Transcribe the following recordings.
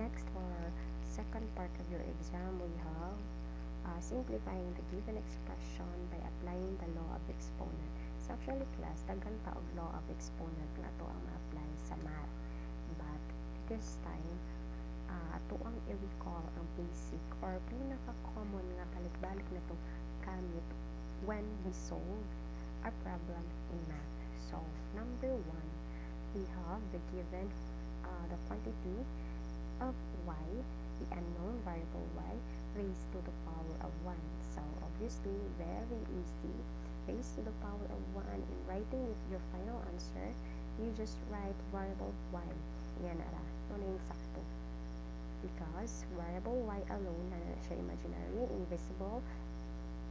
Next, for second part of your exam, we have simplifying the given expression by applying the law of exponent. So actually class, daghan ta og law of exponent nga to ang ma-apply sa math. But this time, ato ang i-recall ang basic or pinaka-common nga balik-balik na to gamit when we solve a problem in math. So, number 1, we have the given the quantity of y, the unknown variable y, raised to the power of 1. So, obviously, very easy. Raised to the power of 1. In writing your final answer, you just write variable y. Yan ara. Ano yung sakto? Because variable y alone, na siya imaginary, invisible,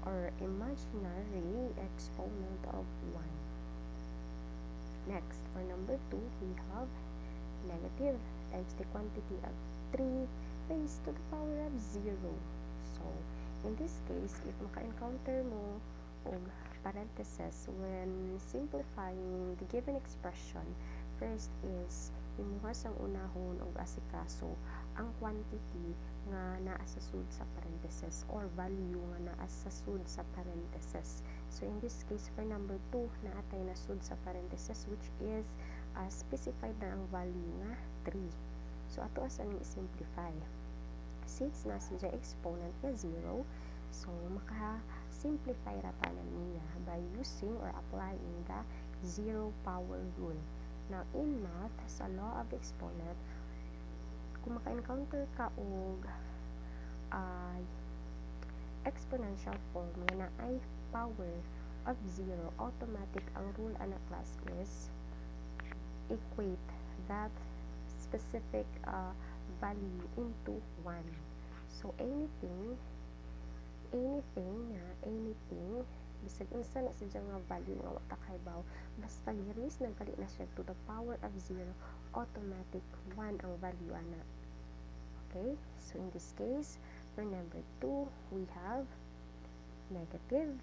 or imaginary exponent of 1. Next, for number 2, we have negative times the quantity of 3 raised to the power of 0. So, in this case, if maka-encounter mo og parentheses when simplifying the given expression, first is imuhas ang unahon og asikaso ang quantity nga naa sa sud sa parentheses or value nga naa sa sud sa parentheses. So in this case, for number 2, naatay na sud sa parentheses, which is specified na ang value nga 3. So ato as ang i-simplify. Since nasa dyan exponent nga 0, so maka-simplify rata na niya by using or applying the zero power rule. Now, in math, sa law of exponent, kung maka-encounter ka og exponential form nga na ay power of 0, automatic ang rule ana class is equate that specific value into 1. So, anything, bisag unsa na sa nga value nga wata kaybaw, basta i-raise na gali na siya to the power of 0, automatic 1 ang value ana. Okay, so in this case, for number 2, we have negative,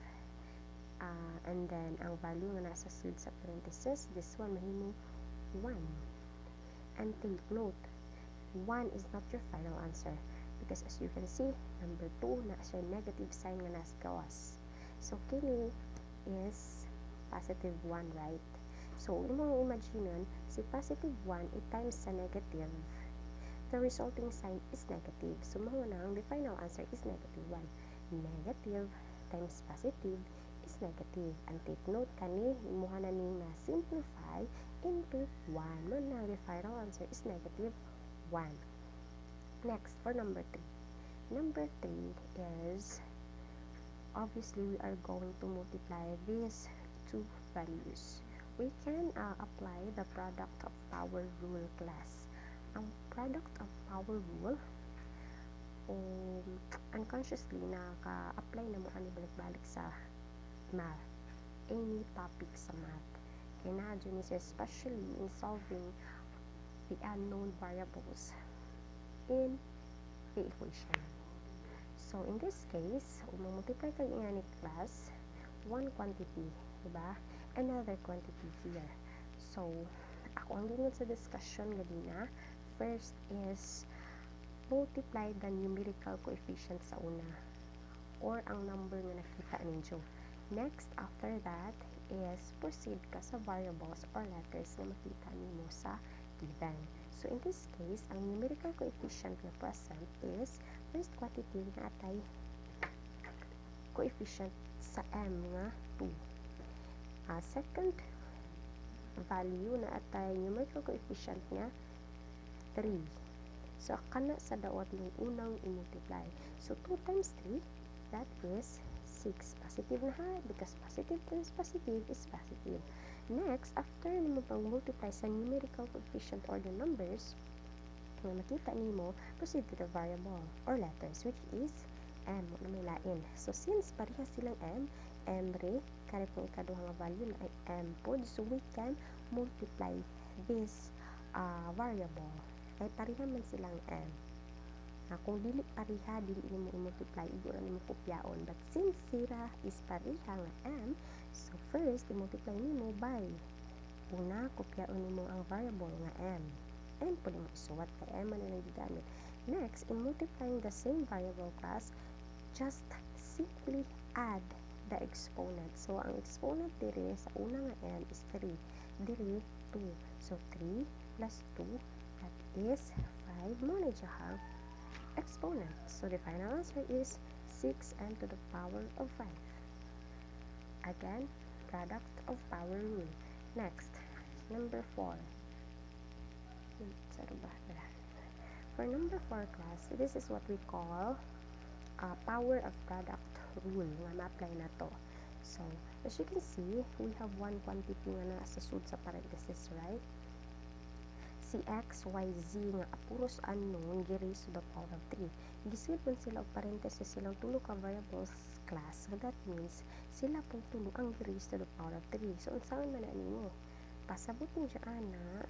and then ang value nga nasa sud sa parentheses, this one mahimo 1. And take note, 1 is not your final answer because as you can see, number 2 na siya negative sign nga nasa gawas. So, kini is positive 1, right? So, imong imagine si positive 1 i-times sa negative, the resulting sign is negative. So, mao na ang the final answer is negative 1. Negative times positive is negative. And take note, kani imuha na ni na simplify into 1. Mao na the final answer is negative 1. Next, for number 3. Number 3 is, obviously, we are going to multiply these two values. We can apply the product of power rule class. Ang product of power rule, unconsciously naka-apply na mo ani balik-balik sa math, any topic sa math. Kaya na dyan is especially in solving the unknown variables in the equation. So, in this case, multiply ka nga ni class, one quantity, diba? Another quantity here. So, ako ang gingon sa discussion ganina, first is multiply the numerical coefficient sa una or ang number nga nakita ninyo. Next, after that, is proceed ka sa variables or letters na makita nimo sa given. So, in this case, ang numerical coefficient na present is first quantity na atay coefficient sa m nga 2. Second value na atay numerical coefficient nga 3. So, kana sa dawat ng unang i-multiply. So, 2 times 3, that is 6. Positive na ha, because positive times positive is positive. Next, after nimo pang multiply sa numerical coefficient or the numbers, na makita nimo, proceed to the variable or letters, which is m na may lain. So, since pareha silang m re, kare pong ikaduhang value na ay m pod, so we can multiply this variable. Kaya pareha man silang m. Kung dili pareha, dili nimo i-multiply, igura nimo kopyaon. But since sira is pareha nga m, so first, i-multiply nimo by una, kopyaon nimo ang variable nga m. and pwede mo isuwat kaya man na gigamit. Next, in multiplying the same variable class, just simply add the exponent. So, ang exponent dire sa una nga n is 3. Dire, 2. So, 3 plus 2, that is 5. Mo na siya exponent. So, the final answer is 6n to the power of 5. Again, product of power rule. Next, number 4. For number 4 class, this is what we call power of product rule nga ma-apply na to. So, as you can see, we have one quantity nga na sa sud sa parenthesis, right? Si x, y, z nga puros unknown gi-raise to the power of 3. Gisud man sila og parenthesis silang tulo ka variables class. So, that means sila pong tulo ang gi-raise to the power of 3. So, unsaon man na nimo? Pasabot mo dyan na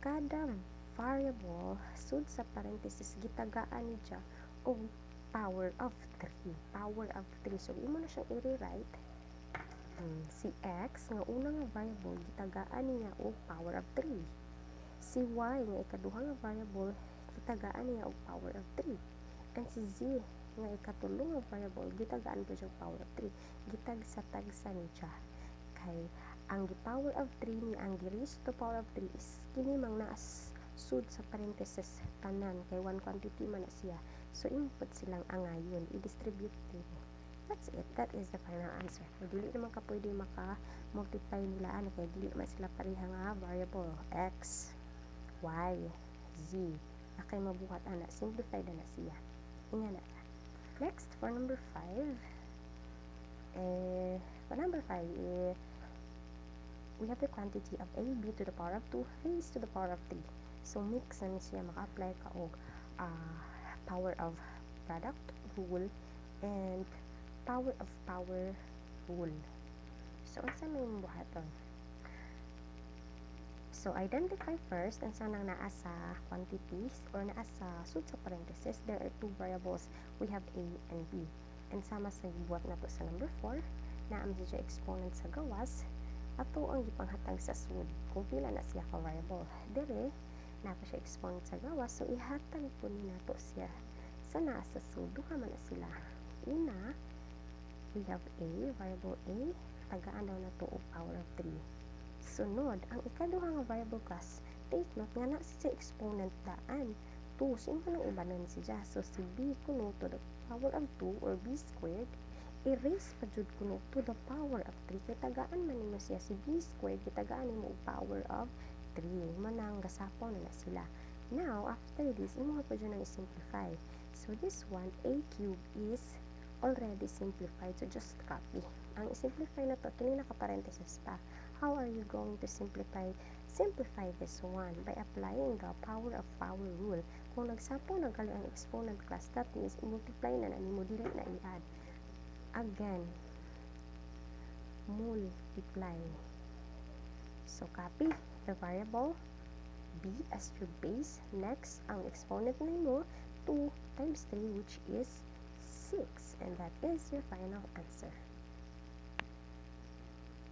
kada variable sud sa parenthesis gitagaan ni dya og power of 3. Power of 3. So, imo na siyang i-rewrite. Si x nga una nga variable gitagaan niya og power of 3. Si y nga ikaduha nga variable gitagaan niya og power of 3. And si z nga ikatulo nga variable gitagaan ko siya power of 3. Gitagsa-tagsa ni siya. Kay ang power of 3 ni ang gi-raise to power of 3 is kini mang naas sud sa parenthesis tanan kay one quantity man na siya. So, input silang angayon, i-distribute din. That's it. That is the final answer. So, dili naman ka pwede maka-multiply nila kay dili man sila pareha nga variable x, y, z. Akay mabuhat ana, simplified na siya. Inga na. Next, for number 5, we have the quantity of a, b to the power of 2 raised to the power of 3. So, mix na siya, maka-apply ka og power of product rule and power of power rule. So, unsa may buhaton? So, identify first ang sanang naa sa quantities or naa sa sud sa parenthesis. There are two variables. We have a and b. And sama sa gibuhat nato sa number 4, naam siya exponent sa gawas, ato ang gipanghatag sa sud kung pila na siya ka variable. Dire, napa siya exponent sa gawas, so ihatag po ni nato siya sa naa sa sud. Duha man na sila. Una, we have a, variable a, tagaan daw na to o power of 3. Sunod, ang ikaduha nga variable class, take note nga na siya exponent daan 2. So, yung kanang ibanan siya. So, si b kuno to the power of 2 or b squared, i-raise pa jud kuno to the power of 3. Kaya tagaan man nimo siya si b squared, kitagaan nimo og power of 3. Manang gasapaw na sila. Now, after this, imo pa dyan ang simplify. So, this one, a cube is already simplified. So, just copy. Ang simplify na to, kini naka-parenthesis pa. How are you going to simplify this one? By applying the power of power rule. Kung nagsapaw nagali ang exponent class, that means multiply na nimo, dili na i-add. Again, multiply. So, copy the variable b as your base. Next, ang exponent nimo 2 times 3, which is 6. And that is your final answer.